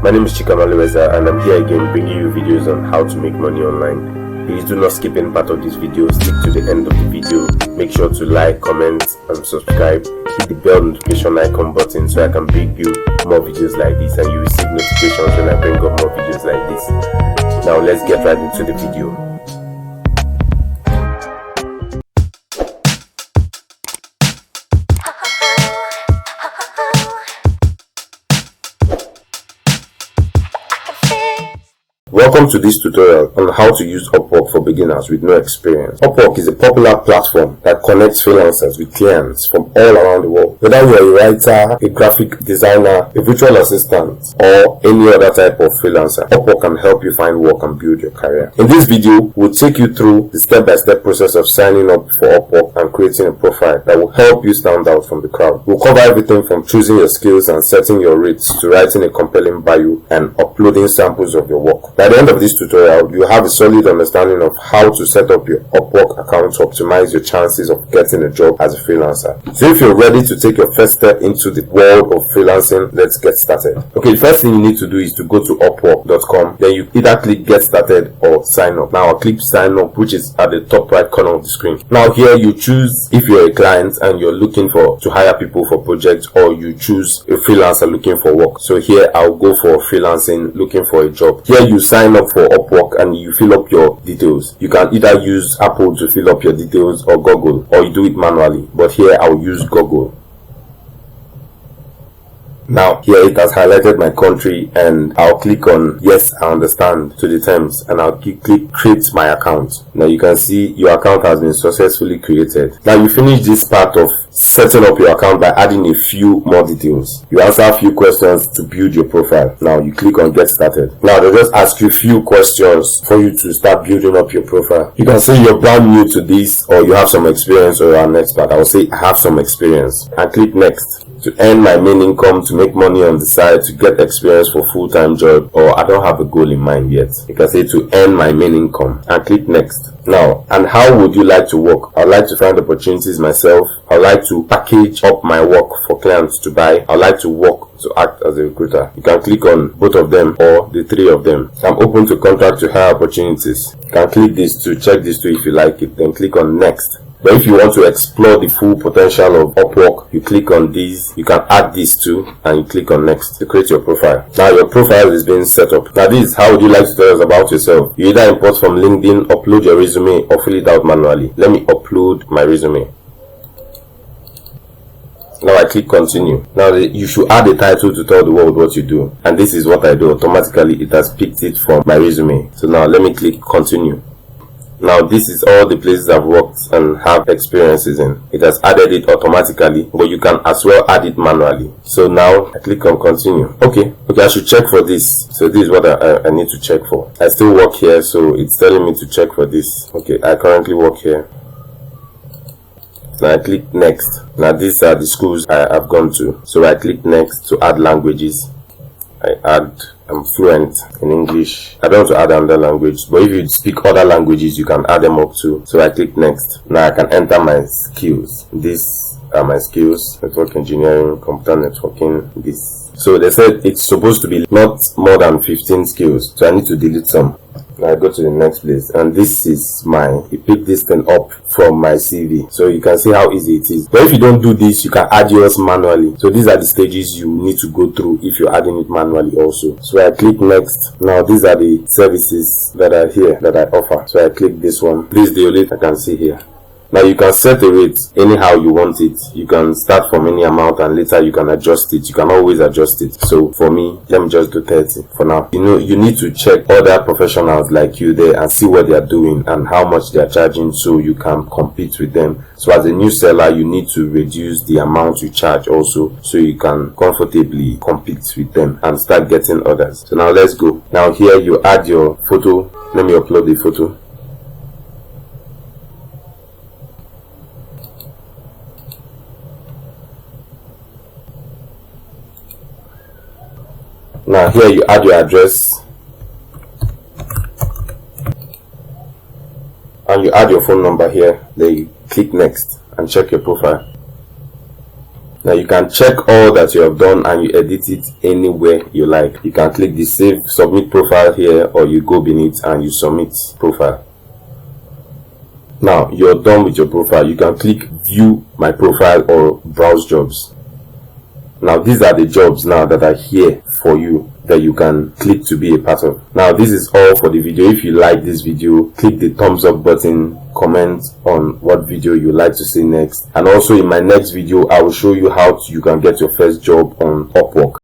My name is Chikamaliweza and I'm here again bringing you videos on how to make money online. Please do not skip any part of this video, stick to the end of the video. Make sure to like, comment and subscribe. Hit the bell notification icon button so I can bring you more videos like this and you receive notifications when I bring up more videos like this. Now let's get right into the video. Welcome to this tutorial on how to use Upwork for beginners with no experience. Upwork is a popular platform that connects freelancers with clients from all around the world. Whether you are a writer, a graphic designer, a virtual assistant, or any other type of freelancer, Upwork can help you find work and build your career. In this video, we'll take you through the step-by-step process of signing up for Upwork and creating a profile that will help you stand out from the crowd. We'll cover everything from choosing your skills and setting your rates to writing a compelling bio and uploading samples of your work. By the end of this tutorial, you have a solid understanding of how to set up your Upwork account to optimize your chances of getting a job as a freelancer. So if you're ready to take your first step into the world of freelancing, let's get started. Okay, the first thing you need to do is to go to upwork.com. Then you either click get started or sign up. Now I'll click sign up, which is at the top right corner of the screen. Now here you choose if you're a client and you're looking to hire people for projects, or you choose a freelancer looking for work. So here I'll go for freelancing, looking for a job. Here you sign up for Upwork and you fill up your details. You can either use Apple to fill up your details or Google, or you do it manually, but here I'll use Google. Now here it has highlighted my country and I'll click on yes, I understand to the terms, and I'll click create my account. Now you can see your account has been successfully created. Now you finish this part of setting up your account by adding a few more details. You answer a few questions to build your profile. Now you click on get started. Now they'll just ask you a few questions for you to start building up your profile. You can say you're brand new to this, or you have some experience, or you're an expert. I will say I have some experience and click next. To earn my main income, to make money on the side, to get experience for full-time job, or I don't have a goal in mind yet. You can say to earn my main income and click next. Now, and how would you like to work? I'd like to find opportunities myself. I'd like to package up my work for clients to buy. I'd like to work to act as a recruiter. You can click on both of them or the three of them. I'm open to contract to hire opportunities. You can click this to check this too if you like it, then click on next. But if you want to explore the full potential of Upwork, you click on these. You can add these too, and you click on next to create your profile. Now your profile is being set up. Now this is how would you like to tell us about yourself. You either import from LinkedIn, upload your resume, or fill it out manually. Let me upload my resume. Now I click continue. Now you should add a title to tell the world what you do. And this is what I do. Automatically it has picked it from my resume. So now let me click continue. Now this is all the places I've worked and have experiences in. It has added it automatically, but you can as well add it manually. So now I click on continue. Okay, I should check for this. So this is what I need to check for. I still work here, so it's telling me to check for this. Okay, I currently work here. Now I click next. Now these are the schools I've gone to. So I click next to add languages. I'm fluent in English. I don't want to add another language, but if you speak other languages, you can add them up too. So I click next. Now I can enter my skills. These are my skills: network engineering, computer networking, this. So they said it's supposed to be not more than 15 skills. So I need to delete some. Now I go to the next place, and this is he picked this thing up from my CV, so you can see how easy it is. But if you don't do this, you can add yours manually. So these are the stages you need to go through if you're adding it manually also. So I click next. Now these are the services that are here that I offer. So I click this one. This is the only I can see here. Now you can set a rate anyhow you want it. You can start from any amount and later you can adjust it. You can always adjust it. So for me, let me just do 30 for now. You need to check other professionals like you there and see what they are doing and how much they are charging so you can compete with them. So as a new seller, you need to reduce the amount you charge also so you can comfortably compete with them and start getting orders. So now let's go. Now here you add your photo. Let me upload the photo. Now here you add your address and you add your phone number here. Then you click next and check your profile. Now you can check all that you have done and you edit it anywhere you like. You can click the save submit profile here, or you go beneath and you submit profile. Now you're done with your profile. You can click view my profile or browse jobs. Now these are the jobs now that are here for you that you can click to be a part of. Now this is all for the video. If you like this video, click the thumbs up button, comment on what video you like to see next, and also in my next video I will show you how you can get your first job on Upwork.